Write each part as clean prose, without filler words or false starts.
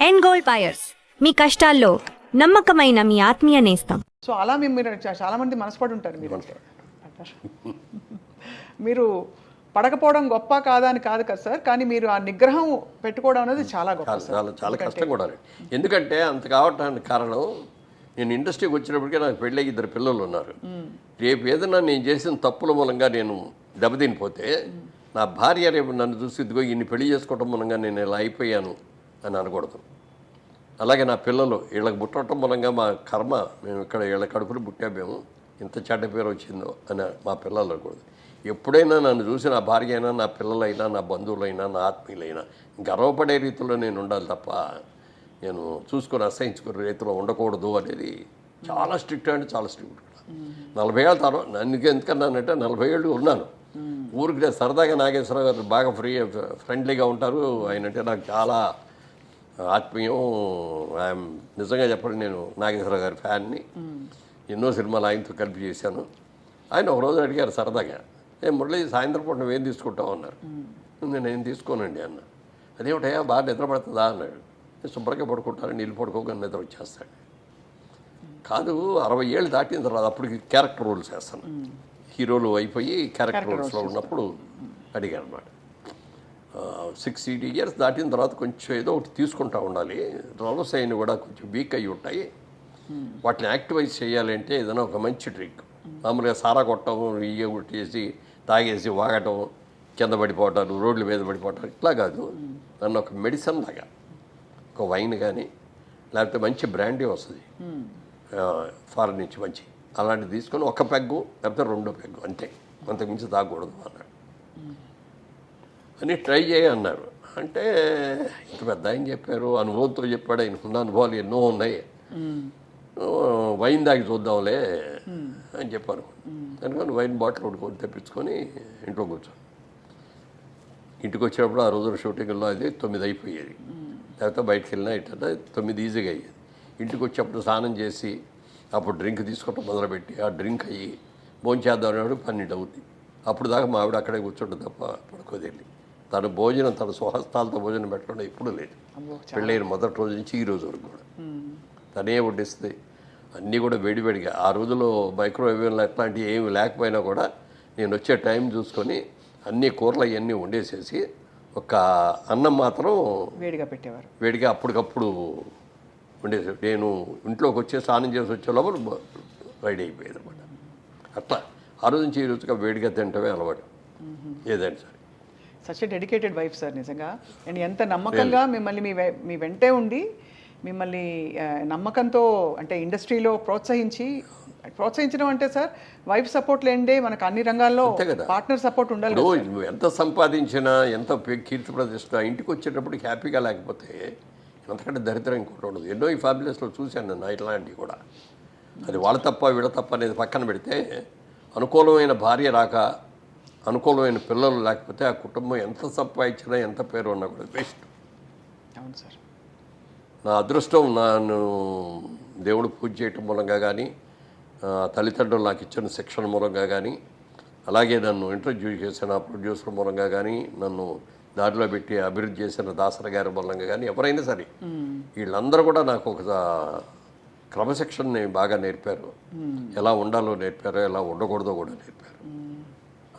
End gold buyers, మీ కష్టాల్లో నమ్మకమైన మీ ఆత్మీయ నేస్తం. సో అలా మీరు చాలా మంది మనసుపడి ఉంటారు మీరు మీరు పడకపోవడం గొప్ప కాదా అని కాదు కదా సార్, కానీ మీరు ఆ నిగ్రహం పెట్టుకోవడం అనేది చాలా గొప్ప సార్. చాలా చాలా కష్టం కూడా. ఎందుకంటే అంత కావటానికి కారణం, నేను ఇండస్ట్రీకి వచ్చినప్పటికే నాకు పెళ్ళి 2 పిల్లలు ఉన్నారు. రేపు ఏదైనా నేను చేసిన తప్పుల మూలంగా నేను దెబ్బతినిపోతే నా భార్య రేపు నన్ను చూసి ఇదిగో ఇన్ని పెళ్లి చేసుకోవటం మూలంగా నేను ఇలా అయిపోయాను అని అనకూడదు. అలాగే నా పిల్లలు వీళ్ళకి పుట్టడం మూలంగా మా కర్మ, మేము ఇక్కడ వీళ్ళ కడుపులు పుట్టామేమో ఇంత చెడ్డ పేరు వచ్చిందో అని మా పిల్లలు అనకూడదు. ఎప్పుడైనా నన్ను చూసి నా భార్య అయినా, నా పిల్లలైనా, నా బంధువులైనా, నా ఆత్మీయులైనా గర్వపడే రీతిలో నేను ఉండాలి తప్ప నేను చూసుకొని అసహించుకునే రీతిలో ఉండకూడదు అనేది చాలా స్ట్రిక్ట్, అంటే చాలా స్ట్రిక్ట్. 40 ఏళ్ళ తర్వాత నన్ను ఎందుకన్నానంటే 40 ఏళ్ళు ఉన్నాను ఊరికి. నేను సరదాగా నాగేశ్వరరావు గారు బాగా ఫ్రెండ్లీగా ఉంటారు. ఆయనంటే నాకు చాలా ఆత్మీయం. ఐఎమ్ నిజంగా చెప్పండి, నేను నాగేశ్వరరావు గారి ఫ్యాన్ని. ఎన్నో సినిమాలు ఆయనతో కలిపి చేశాను. ఆయన ఒకరోజు అడిగారు సరదాగా, మురళి సాయంత్రం పూట నువ్వేం తీసుకుంటావు అన్నారు. నేను తీసుకోనండి అన్న. అదేమిటయా బాగా నిద్ర పడుతుందా అన్నాడు. నేను శుభ్రంగా పడుకుంటాను, నీళ్ళు పడుకోగానే నిద్ర వచ్చేస్తాడు. కాదు 60 ఏళ్ళు దాటిన తర్వాత అప్పటికి క్యారెక్టర్ రోల్స్ వేస్తాను. హీరోలు అయిపోయి క్యారెక్టర్ రోల్స్లో ఉన్నప్పుడు అడిగాను అనమాట. 60 ఇయర్స్ దాటిన తర్వాత కొంచెం ఏదో ఒకటి తీసుకుంటూ ఉండాలి. రోల్స్ అయిన కూడా కొంచెం వీక్ అయ్యి ఉంటాయి. వాటిని యాక్టివైజ్ చేయాలంటే ఏదైనా ఒక మంచి డ్రింక్, మామూలుగా సారా కొట్టడం, ఇయ్య కొట్టేసి తాగేసి వాగటం, కింద పడిపోవటాలు, రోడ్ల మీద పడిపోవటాలు, ఇట్లా కాదు. నన్ను ఒక మెడిసిన్ లాగా ఒక వైన్ కానీ లేకపోతే మంచి బ్రాండీ వస్తుంది ఫారెన్ నుంచి మంచి, అలాంటివి తీసుకొని 1 పెగ్గు లేకపోతే 2 పెగ్గు అంతే, అంతకుమించి తాగకూడదు అన్నాడు. అని ట్రై చేయన్నారు. అంటే ఇంత పెద్ద ఆయన చెప్పారు, అనుభవంతో చెప్పాడు. ఆయనకున్న అనుభవాలు ఎన్నో ఉన్నాయి. వైన్ దాగి చూద్దాంలే అని చెప్పాను. అందుకని వైన్ బాటిల్ ఒకటి తెప్పించుకొని ఇంట్లో కూర్చొని, ఇంటికి వచ్చినప్పుడు ఆ రోజున షూటింగ్లో అది 9 అయిపోయేది. లేకపోతే బయటకు వెళ్ళినా ఇట్లా 9 ఈజీగా అయ్యేది. ఇంటికి వచ్చేప్పుడు స్నానం చేసి అప్పుడు డ్రింక్ తీసుకోవటం మొదలుపెట్టి ఆ డ్రింక్ అయ్యి భోంచేద్దాం అనేవాడు 12 అవుతుంది. అప్పుడు దాకా మా ఆవిడ అక్కడే కూర్చుంటుంది తప్ప పడుకోదేళ్ళి. తను భోజనం, తన స్వహస్తాలతో భోజనం పెట్టడం ఎప్పుడూ లేదు. పెళ్ళైన మొదటి రోజు నుంచి ఈ రోజు వరకు కూడా తనే వడ్డిస్తుంది. అన్నీ కూడా వేడివేడిగా. ఆ రోజుల్లో మైక్రోవేవ్లు అట్లాంటివి ఏమి లేకపోయినా కూడా నేను వచ్చే టైం చూసుకొని అన్ని కూరలు అవన్నీ వండేసేసి ఒక అన్నం మాత్రం వేడిగా పెట్టేవారు. వేడిగా అప్పటికప్పుడు వండేసి నేను ఇంట్లోకి వచ్చి స్నానం చేసి వచ్చే లోపల రెడీ అయిపోయేది అనమాట. అట్లా ఆ రోజు నుంచి ఈ రోజుగా వేడిగా తింటమే అలవాటు ఏదైనా సరే. Such a dedicated wife sir నిజంగా. అండ్ ఎంత నమ్మకంగా మిమ్మల్ని మీ వెంటే ఉండి మిమ్మల్ని నమ్మకంతో అంటే ఇండస్ట్రీలో ప్రోత్సహించడం అంటే సార్ వైఫ్ సపోర్ట్ లేండే మనకు అన్ని రంగాల్లో పార్ట్నర్ సపోర్ట్ ఉండాలి. నువ్వు ఎంత సంపాదించినా, ఎంత కీర్తి ప్రతిష్ట, ఇంటికి వచ్చేటప్పటికి హ్యాపీగా లేకపోతే ఎంతకంటే దరిద్రం ఇంకోటి ఉండదు. ఎన్నో ఈ ఫ్యామిలీస్లో చూశాను నేను ఇట్లాంటివి కూడా. అది వాళ్ళ తప్ప వీళ్ళ తప్ప అనేది పక్కన పెడితే, అనుకూలమైన భార్య రాక, అనుకూలమైన పిల్లలు లేకపోతే ఆ కుటుంబం ఎంత సంపాదించినా, ఎంత పేరు ఉన్నా కూడా వేస్ట్. అవును సార్. నా అదృష్టం నన్ను దేవుడు పూజ చేయటం మూలంగా కానీ, తల్లిదండ్రులు నాకు ఇచ్చిన శిక్షణ మూలంగా కానీ, అలాగే నన్ను ఇంట్రడ్యూస్ చేసిన ప్రొడ్యూసర్ మూలంగా కానీ, నన్ను దారిలో పెట్టి అభివృద్ధి చేసిన దాసరి గారి మూలంగా కానీ, ఎవరైనా సరే వీళ్ళందరూ కూడా నాకు ఒక క్రమశిక్షణని బాగా నేర్పారు. ఎలా ఉండాలో నేర్పారు, ఎలా ఉండకూడదో కూడా నేర్పారు.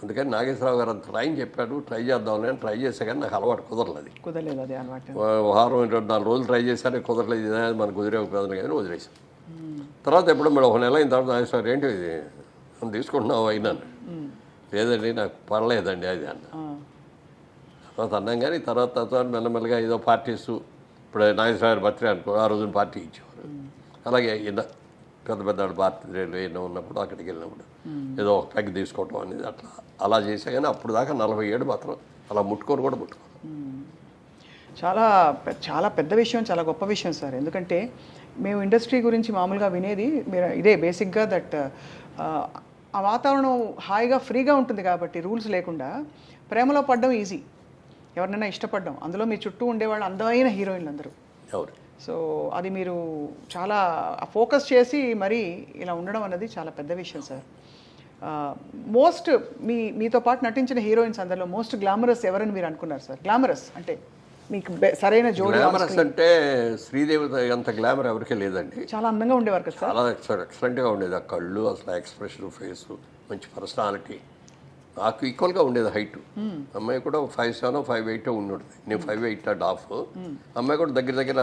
అందుకని నాగేశ్వరరావు గారు అంత ట్రైన్ చెప్పాడు, ట్రై చేద్దామని అని ట్రై చేసా. కానీ నాకు అలవాటు కుదరలేదు అది అలవాటు. వారం 24 రోజులు ట్రై చేశాను, కుదరలేదు. మనకు కుదిరే ఉపయోగం కానీ వదిలేసాను. తర్వాత ఎప్పుడు మేడం 1 నెల అయిన తర్వాత నాగేశ్వరరావు ఏంటి ఇది మనం తీసుకుంటున్నావు అయినాను. లేదండి నాకు పర్లేదండి అది అన్న. తర్వాత అన్నాం. కానీ తర్వాత మెల్లమెల్లగా ఏదో పార్టీస్, ఇప్పుడు నాగేశ్వరరావు బర్త్డే అనుకో, ఆ రోజున పార్టీ ఇచ్చేవారు. అలాగే పెద్ద బర్త్డేలు ఎన్నో ఉన్నప్పుడు అక్కడికి వెళ్ళినప్పుడు ఏదో ఒక పెగ్ తీసుకోవటం అనేది అలా చేసా. కానీ అప్పుడు దాకా 47 మాత్రం అలా ముట్టుకోరు. చాలా చాలా పెద్ద విషయం, చాలా గొప్ప విషయం సార్. ఎందుకంటే మేము ఇండస్ట్రీ గురించి మామూలుగా వినేది ఇదే బేసిక్గా దట్ ఆ వాతావరణం హాయిగా ఫ్రీగా ఉంటుంది కాబట్టి రూల్స్ లేకుండా ప్రేమలో పడడం ఈజీ, ఎవరినైనా ఇష్టపడడం. అందులో మీ చుట్టూ ఉండేవాళ్ళు అందమైన హీరోయిన్లు అందరూ. సో అది మీరు చాలా ఫోకస్ చేసి మరీ ఇలా ఉండడం అన్నది చాలా పెద్ద విషయం సార్. మీతో పాటు నటించిన హీరోయిన్స్ అందరిలో మోస్ట్ గ్లామరస్ ఎవరని మీరు అనుకున్నారు సార్? గ్లామరస్ అంటే మీకు సరైన జోడి గ్లామరస్ అంటే శ్రీదేవి అంత గ్లామర్ ఎవరికీ లేదండి. చాలా అందంగా ఉండేవారు కదా సార్. చాలా ఎక్సలెంట్గా ఉండేది. ఆ కళ్ళు, అసలు ఎక్స్ప్రెషన్, ఫేసు, మంచి పర్సనాలిటీ. నాకు ఈక్వల్గా ఉండేది హైట్. అమ్మాయి కూడా 5'7", 5'8" ఉండేది. నేను 5'8.5". అమ్మాయి కూడా దగ్గర దగ్గర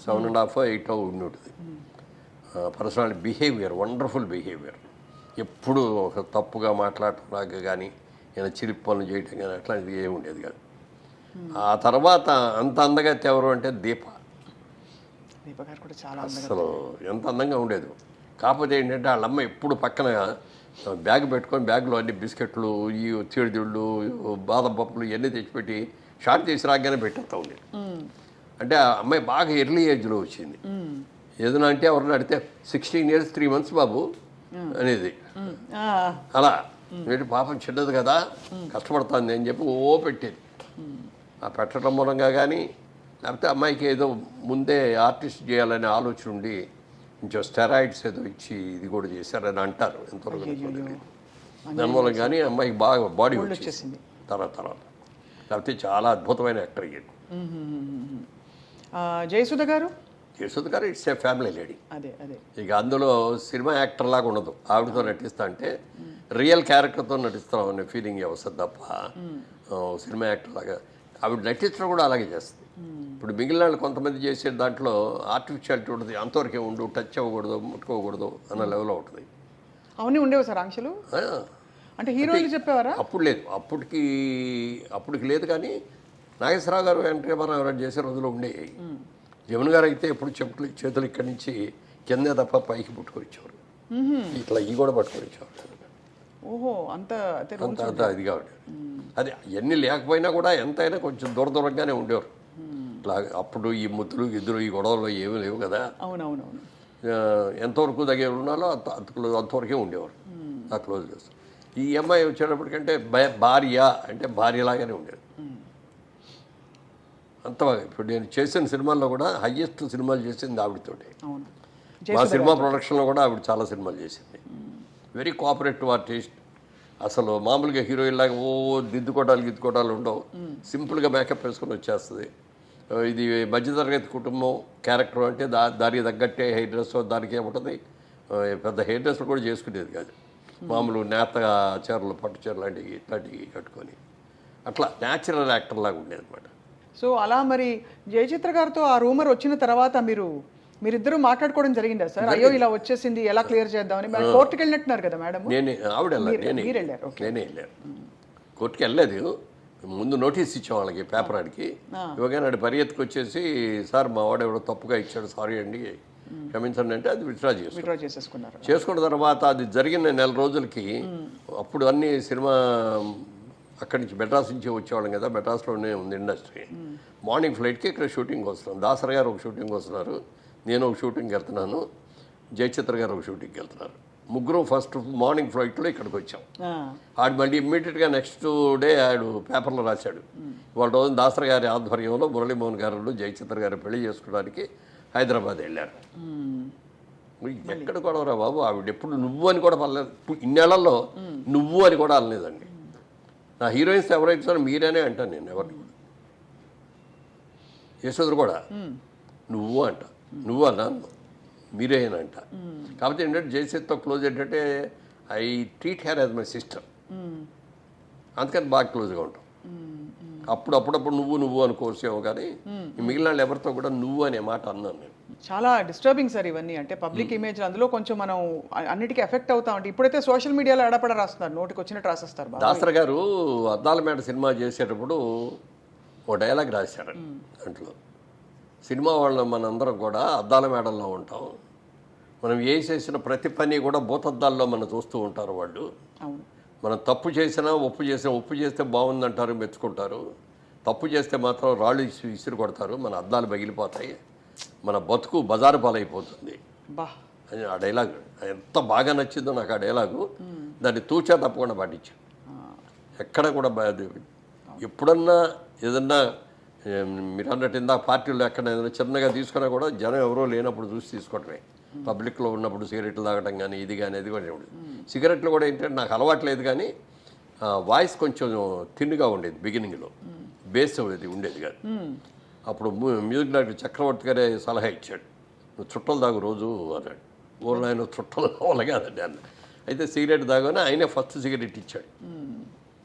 7.5, 8 ఉండేది. Personality, behaviour, wonderful behaviour. ఎప్పుడు ఒక తప్పుగా మాట్లాడటం కానీ ఏదైనా చిలిపి పనులు చేయటం కానీ అట్లాంటిది ఏమి ఉండేది కాదు. ఆ తర్వాత అంత అందగా ఎవరు అంటే దీప గారు కూడా చాలా అసలు ఎంత అందంగా ఉండేది. కాకపోతే ఏంటంటే వాళ్ళ అమ్మ ఎప్పుడు పక్కన బ్యాగ్ పెట్టుకొని బ్యాగ్లో అన్ని బిస్కెట్లు, ఈ చీడిదిళ్ళు, బాదం పప్పులు ఇవన్నీ తెచ్చిపెట్టి షార్ట్ చేసి రాగానే పెట్టేస్తూ ఉండేది. అంటే ఆ అమ్మాయి బాగా ఎర్లీ ఏజ్లో వచ్చింది. ఏదైనా అంటే ఎవరిని అడిగితే 16 years 3 months బాబు అనేది. అలా వీటి పాపం చిన్నది కదా, కష్టపడుతుంది అని చెప్పి పెట్టేది. ఆ పెట్టడం మూలంగా కానీ లేకపోతే అమ్మాయికి ఏదో ముందే ఆర్టిస్ట్ చేయాలనే ఆలోచన ఉండి కొంచెం స్టెరాయిడ్స్ ఏదో ఇచ్చి ఇది కూడా చేశారని అంటారు. ఎంతవరకు దాని మూలం కానీ అమ్మాయికి బాగా బాడీ వచ్చేసింది తర్వాత. లేకపోతే చాలా అద్భుతమైన యాక్టర్ అయ్యేది. జయసుధ గారు ఇట్స్ ఏ ఫ్యామిలీ లేడీ. అదే ఇక అందులో సినిమా యాక్టర్ లాగా ఉండదు. ఆవిడతో నటిస్తా అంటే రియల్ క్యారెక్టర్తో నటిస్తాం అనే ఫీలింగ్ వస్తుంది తప్ప సినిమా యాక్టర్ లాగా ఆవిడ నటించడం కూడా అలాగే చేస్తుంది. ఇప్పుడు మిగిలిన వాళ్ళు కొంతమంది చేసే దాంట్లో ఆర్టిఫిషియాలిటీ ఉంటుంది. అంతవరకే ఉండు, టచ్ అవ్వకూడదు, ముట్టుకోకూడదు అన్న లెవెల్లో ఉంటుంది. అవన్నీ ఉండేవి సార్ ఆంక్షలు. అంటే హీరోయిన్లు చెప్పేవారా? అప్పుడు లేదు, అప్పటికి లేదు. కానీ నాగేశ్వరరావు గారు, ఎన్టీ రామారావు గారు చేసే రోజులు ఉండేవి. జమున గారు అయితే ఎప్పుడు చేతులు ఇక్కడి నుంచి కిందే తప్ప పైకి పుట్టుకొచ్చేవారు. ఇట్లా ఈ కూడా పట్టుకొచ్చేవారు. ఓహో, అంత ఇదిగా ఉండేది. అది ఎన్ని లేకపోయినా కూడా ఎంతైనా కొంచెం దూరంగానే ఉండేవారు. ఇట్లా అప్పుడు ఈ ముద్దులు గిద్దులు ఈ గొడవలు ఏమీ లేవు కదా. అవునవునవును. ఎంతవరకు దగ్గర ఉన్నాలో అంతవరకే ఉండేవారు. ఆ క్లోజ్ చేస్తారు. ఈ అమ్మాయి వచ్చేటప్పటికంటే భార్య అంటే భార్యలాగానే ఉండేది. అంత ఇప్పుడు నేను చేసిన సినిమాల్లో కూడా హయ్యెస్ట్ సినిమాలు చేసింది ఆవిడతోటి. మా సినిమా ప్రొడక్షన్లో కూడా ఆవిడ చాలా సినిమాలు చేసింది. Very cooperative artist. అసలు మామూలుగా హీరోయిన్ లాగా గిద్దుకోటాలు ఉండవు. సింపుల్గా మేకప్ వేసుకొని వచ్చేస్తుంది. ఇది మధ్యతరగతి కుటుంబం క్యారెక్టర్ అంటే దానికి తగ్గట్టే హెయిర్ డ్రెస్ దానికే ఉంటుంది. పెద్ద హెయిర్ డ్రెస్ కూడా చేసుకునేది కాదు. మామూలు నేత చీరలు, పట్టు చీరలు లాంటివి ఇట్లాంటివి కట్టుకొని అట్లా న్యాచురల్ యాక్టర్ లాగా ఉండేది అనమాట. సో అలా మరి జయచిత్ర గారితో ఆ రూమర్ వచ్చిన తర్వాత మీరిద్దరూ మాట్లాడుకోవడం జరిగిందా సార్? అయ్యో ఇలా వచ్చేసింది, ఎలా క్లియర్ చేద్దామని. కోర్టుకి వెళ్ళినట్టున్నారు కదా మేడం? నేనే వెళ్ళాను. కోర్టుకి వెళ్ళలేదు. ముందు నోటీస్ ఇచ్చాం వాళ్ళకి, పేపర్ ఆడికి. ఇవ్వగానే పరిగెత్తుకు వచ్చేసి, సార్ మా వాడు ఎవడో తప్పుగా ఇచ్చాడు, సారీ అండి క్షమించండి అంటే అది విత్డ్రా చేసుకున్నారు. చేసుకున్న తర్వాత అది జరిగిన 4 రోజులకి అప్పుడు అన్ని సినిమా అక్కడి నుంచి మెడ్రాస్ నుంచి వచ్చేవాళ్ళం కదా. మెడ్రాస్లోనే ఉంది ఇండస్ట్రీ. మార్నింగ్ ఫ్లైట్కి ఇక్కడ షూటింగ్కి వస్తున్నాం. దాసరి గారు ఒక షూటింగ్కి వస్తున్నారు, నేను ఒక షూటింగ్కి వెళ్తున్నాను, జయచిత్ర గారు ఒక షూటింగ్కి వెళ్తున్నారు. ముగ్గురు ఫస్ట్ మార్నింగ్ ఫ్లైట్లో ఇక్కడికి వచ్చాం. ఆడు మళ్ళీ ఇమ్మీడియట్గా నెక్స్ట్ డే ఆడు పేపర్లో రాశాడు, వాళ్ళ రోజు దాసరి గారి ఆధ్వర్యంలో మురళీమోహన్ గారు జయచిత్ర గారు పెళ్లి చేసుకోవడానికి హైదరాబాద్ వెళ్ళారు. ఎక్కడ కూడా రా బాబు, ఆవిడ ఎప్పుడు నువ్వు అని కూడా పర్లేదు. ఇన్నేళ్లలో నువ్వు అని కూడా అనలేదండి. నా హీరోయిన్స్ ఎవరైతే మీరేనే అంటాను నేను. ఎవరిని కూడా యశోదరు కూడా నువ్వు అంట, నువ్వు అన్నాను, మీరేనంట. కాబట్టి ఏంటంటే జయసేత్తో క్లోజ్ ఏంటంటే I treat her as my sister. అందుకని బాగా క్లోజ్గా ఉంటాం. అప్పుడప్పుడు నువ్వు అనుకోవచ్చేమో, కానీ మిగిలిన వాళ్ళు ఎవరితో కూడా నువ్వు అనే మాట అన్నాను నేను. చాలా డిస్టర్బింగ్ సార్ ఇవన్నీ. అంటే పబ్లిక్ ఇమేజ్ అందులో కొంచెం మనం అన్నిటికీ ఎఫెక్ట్ అవుతా ఉంటాం. ఇప్పుడైతే సోషల్ మీడియాలో ఎడపడ రాస్తున్నారు, నోటికి వచ్చినట్టు రాసేస్తారు. దాసరి గారు అద్దాల మేడ సినిమా చేసేటప్పుడు ఓ డైలాగ్ రాశారు. దాంట్లో సినిమా వాళ్ళ మనందరం కూడా అద్దాల మేడల్లో ఉంటాం, మనం ఏ చేసిన ప్రతి పని కూడా భూతద్దాల్లో మనం చూస్తూ ఉంటారు వాళ్ళు. మనం తప్పు చేసినా ఒప్పు చేస్తే బాగుందంటారు, మెచ్చుకుంటారు. తప్పు చేస్తే మాత్రం రాళ్ళు విసిరి కొడతారు, మన అద్దాలు పగిలిపోతాయి, మన బతుకు బజారు పాలైపోతుంది అని ఆ డైలాగ్ ఎంత బాగా నచ్చిందో నాకు. ఆ డైలాగు దాన్ని తూచా తప్పకుండా పాటించాను. ఎక్కడ కూడా ఎప్పుడన్నా ఏదన్నా మీరు అన్నట్టు ఇందాక పార్టీలో ఎక్కడ ఏదైనా చిన్నగా తీసుకున్నా కూడా జనం ఎవరో లేనప్పుడు చూసి తీసుకోవటమే. పబ్లిక్లో ఉన్నప్పుడు సిగరెట్లు తాగడం కానీ ఇది కానీ అది కూడా సిగరెట్లు కూడా ఏంటంటే నాకు అలవాట్లేదు, కానీ వాయిస్ కొంచెం థిన్గా ఉండేది బిగినింగ్లో, బేస్ అది ఉండేది కాదు. అప్పుడు మ్యూజిక్ డైరెక్టర్ చక్రవర్తి గారే సలహా ఇచ్చాడు, నువ్వు చుట్టలు తాగు రోజు అన్నాడు. ఊళ్ళో ఆయన చుట్టలు కావాలి కాదండి అన్న. అయితే సిగరెట్ తాగానే ఆయనే ఫస్ట్ సిగరెట్ ఇచ్చాడు.